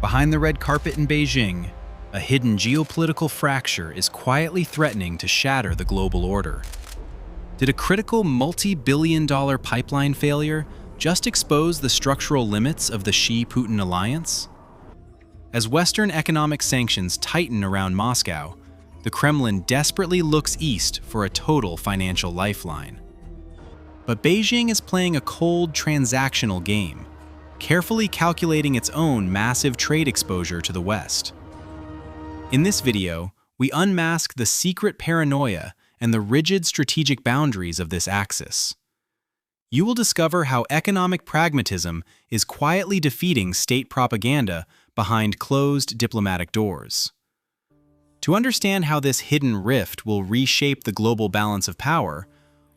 Behind the red carpet in Beijing, a hidden geopolitical fracture is quietly threatening to shatter the global order. Did a critical multi-billion-dollar pipeline failure just expose the structural limits of the Xi-Putin alliance? As Western economic sanctions tighten around Moscow, the Kremlin desperately looks east for a total financial lifeline. But Beijing is playing a cold, transactional game, carefully calculating its own massive trade exposure to the West. In this video, we unmask the secret paranoia and the rigid strategic boundaries of this axis. You will discover how economic pragmatism is quietly defeating state propaganda behind closed diplomatic doors. To understand how this hidden rift will reshape the global balance of power,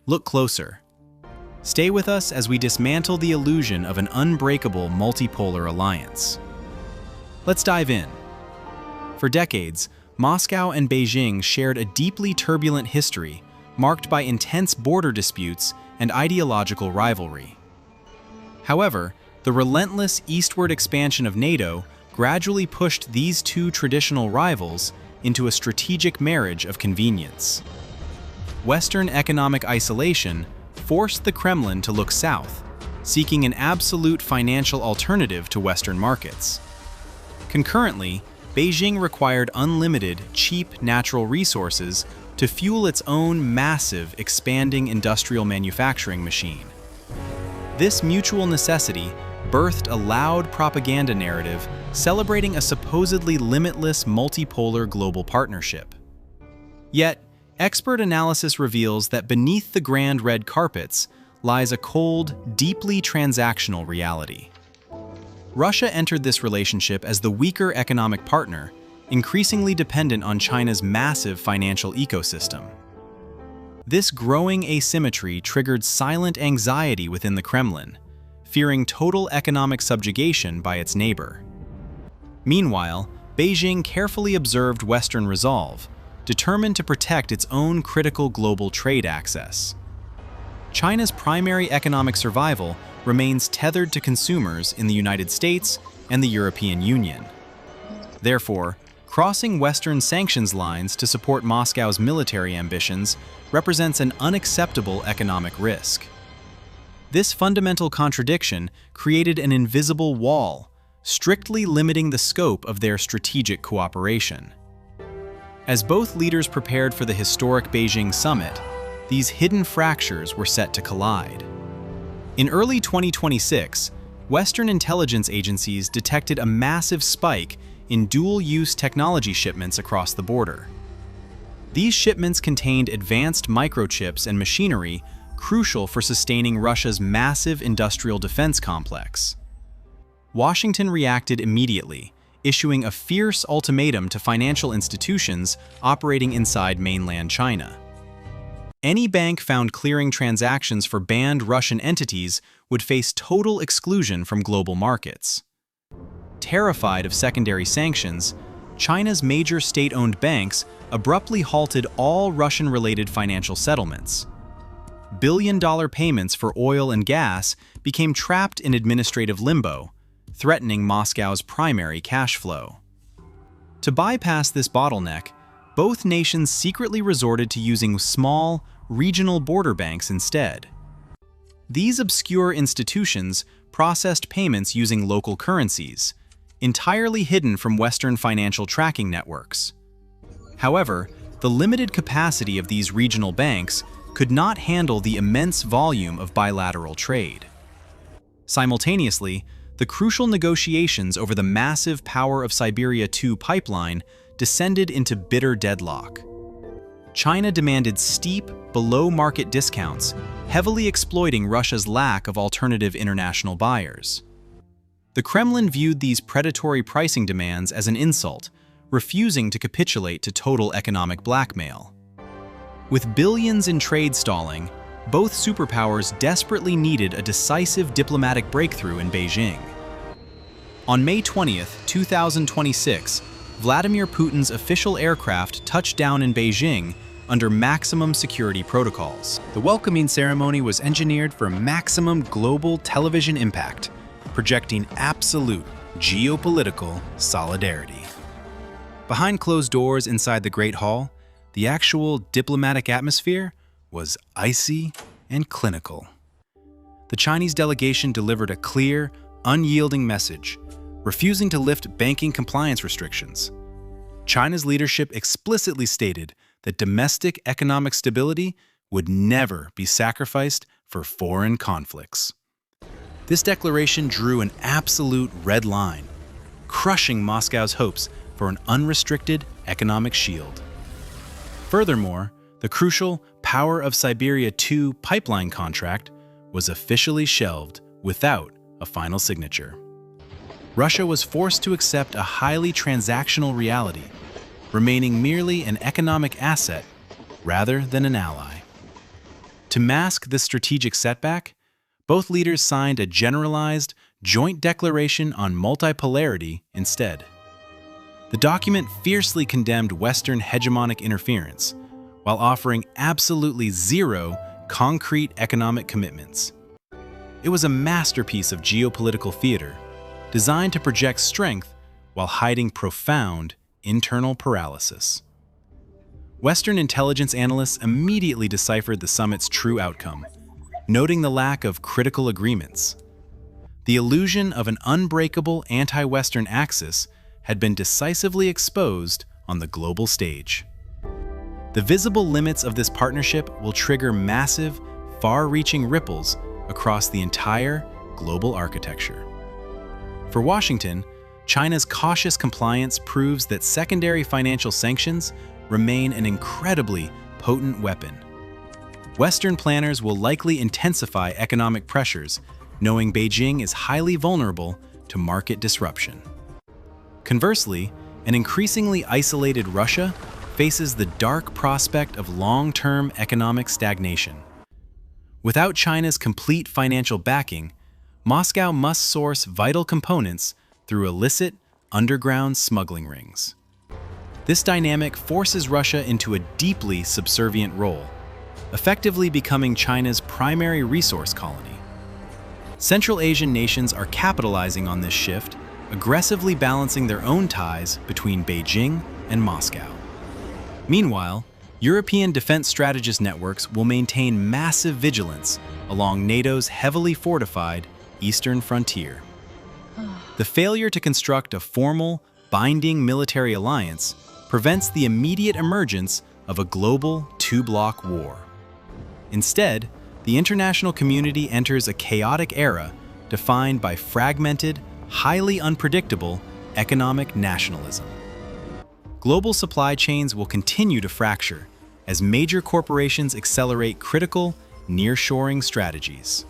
look closer. Stay with us as we dismantle the illusion of an unbreakable multipolar alliance. Let's dive in. For decades, Moscow and Beijing shared a deeply turbulent history marked by intense border disputes and ideological rivalry. However, the relentless eastward expansion of NATO gradually pushed these two traditional rivals into a strategic marriage of convenience. Western economic isolation forced the Kremlin to look south, seeking an absolute financial alternative to Western markets. Concurrently, Beijing required unlimited, cheap natural resources to fuel its own massive, expanding industrial manufacturing machine. This mutual necessity birthed a loud propaganda narrative celebrating a supposedly limitless multipolar global partnership. Yet, expert analysis reveals that beneath the grand red carpets lies a cold, deeply transactional reality. Russia entered this relationship as the weaker economic partner, increasingly dependent on China's massive financial ecosystem. This growing asymmetry triggered silent anxiety within the Kremlin, fearing total economic subjugation by its neighbor. Meanwhile, Beijing carefully observed Western resolve, determined to protect its own critical global trade access. China's primary economic survival remains tethered to consumers in the United States and the European Union. Therefore, crossing Western sanctions lines to support Moscow's military ambitions represents an unacceptable economic risk. This fundamental contradiction created an invisible wall, strictly limiting the scope of their strategic cooperation. As both leaders prepared for the historic Beijing Summit, these hidden fractures were set to collide. In early 2026, Western intelligence agencies detected a massive spike in dual-use technology shipments across the border. These shipments contained advanced microchips and machinery crucial for sustaining Russia's massive industrial defense complex. Washington reacted immediately, issuing a fierce ultimatum to financial institutions operating inside mainland China. Any bank found clearing transactions for banned Russian entities would face total exclusion from global markets. Terrified of secondary sanctions, China's major state-owned banks abruptly halted all Russian-related financial settlements. Billion-dollar payments for oil and gas became trapped in administrative limbo, threatening Moscow's primary cash flow. To bypass this bottleneck, both nations secretly resorted to using small, regional border banks instead. These obscure institutions processed payments using local currencies, entirely hidden from Western financial tracking networks. However, the limited capacity of these regional banks could not handle the immense volume of bilateral trade. Simultaneously, the crucial negotiations over the massive Power of Siberia Two pipeline descended into bitter deadlock. China demanded steep, below-market discounts, heavily exploiting Russia's lack of alternative international buyers. The Kremlin viewed these predatory pricing demands as an insult, refusing to capitulate to total economic blackmail. With billions in trade stalling, both superpowers desperately needed a decisive diplomatic breakthrough in Beijing. On May 20, 2026, Vladimir Putin's official aircraft touched down in Beijing under maximum security protocols. The welcoming ceremony was engineered for maximum global television impact, projecting absolute, geopolitical solidarity. Behind closed doors inside the Great Hall, the actual diplomatic atmosphere was icy and clinical. The Chinese delegation delivered a clear, unyielding message, refusing to lift banking compliance restrictions. China's leadership explicitly stated that domestic economic stability would never be sacrificed for foreign conflicts. This declaration drew an absolute red line, crushing Moscow's hopes for an unrestricted economic shield. Furthermore, the crucial Power of Siberia Two pipeline contract was officially shelved without a final signature. Russia was forced to accept a highly transactional reality, remaining merely an economic asset rather than an ally. To mask this strategic setback, both leaders signed a generalized, joint declaration on multipolarity instead. The document fiercely condemned Western hegemonic interference, while offering absolutely zero concrete economic commitments. It was a masterpiece of geopolitical theater, designed to project strength while hiding profound internal paralysis. Western intelligence analysts immediately deciphered the summit's true outcome, noting the lack of critical agreements. The illusion of an unbreakable anti-Western axis had been decisively exposed on the global stage. The visible limits of this partnership will trigger massive, far-reaching ripples across the entire global architecture. For Washington, China's cautious compliance proves that secondary financial sanctions remain an incredibly potent weapon. Western planners will likely intensify economic pressures, knowing Beijing is highly vulnerable to market disruption. Conversely, an increasingly isolated Russia faces the dark prospect of long-term economic stagnation. Without China's complete financial backing, Moscow must source vital components through illicit, underground smuggling rings. This dynamic forces Russia into a deeply subservient role, effectively becoming China's primary resource colony. Central Asian nations are capitalizing on this shift, aggressively balancing their own ties between Beijing and Moscow. Meanwhile, European defense strategist networks will maintain massive vigilance along NATO's heavily fortified eastern frontier. The failure to construct a formal, binding military alliance prevents the immediate emergence of a global two-bloc war. Instead, the international community enters a chaotic era defined by fragmented, highly unpredictable economic nationalism. Global supply chains will continue to fracture as major corporations accelerate critical, nearshoring strategies.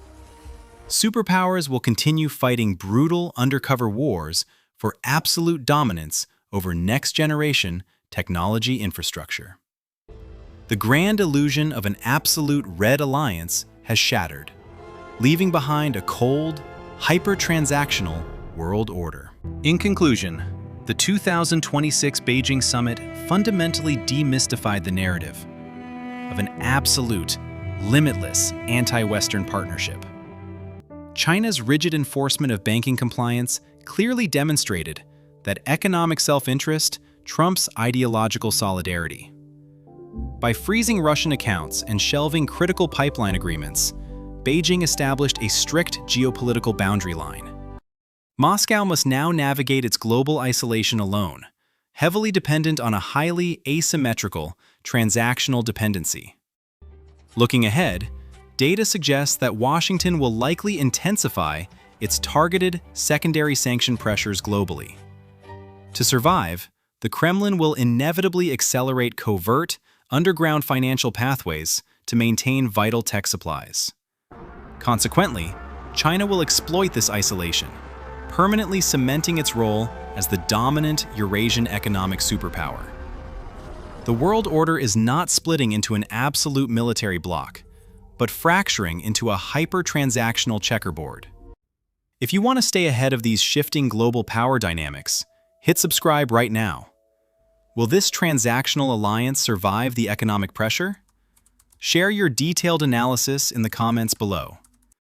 Superpowers will continue fighting brutal undercover wars for absolute dominance over next-generation technology infrastructure. The grand illusion of an absolute red alliance has shattered, leaving behind a cold, hyper-transactional world order. In conclusion, the 2026 Beijing Summit fundamentally demystified the narrative of an absolute, limitless anti-Western partnership. China's rigid enforcement of banking compliance clearly demonstrated that economic self-interest trumps ideological solidarity. By freezing Russian accounts and shelving critical pipeline agreements, Beijing established a strict geopolitical boundary line. Moscow must now navigate its global isolation alone, heavily dependent on a highly asymmetrical transactional dependency. Looking ahead, data suggests that Washington will likely intensify its targeted secondary sanction pressures globally. To survive, the Kremlin will inevitably accelerate covert, underground financial pathways to maintain vital tech supplies. Consequently, China will exploit this isolation, permanently cementing its role as the dominant Eurasian economic superpower. The world order is not splitting into an absolute military bloc, but fracturing into a hyper-transactional checkerboard. If you want to stay ahead of these shifting global power dynamics, hit subscribe right now. Will this transactional alliance survive the economic pressure? Share your detailed analysis in the comments below.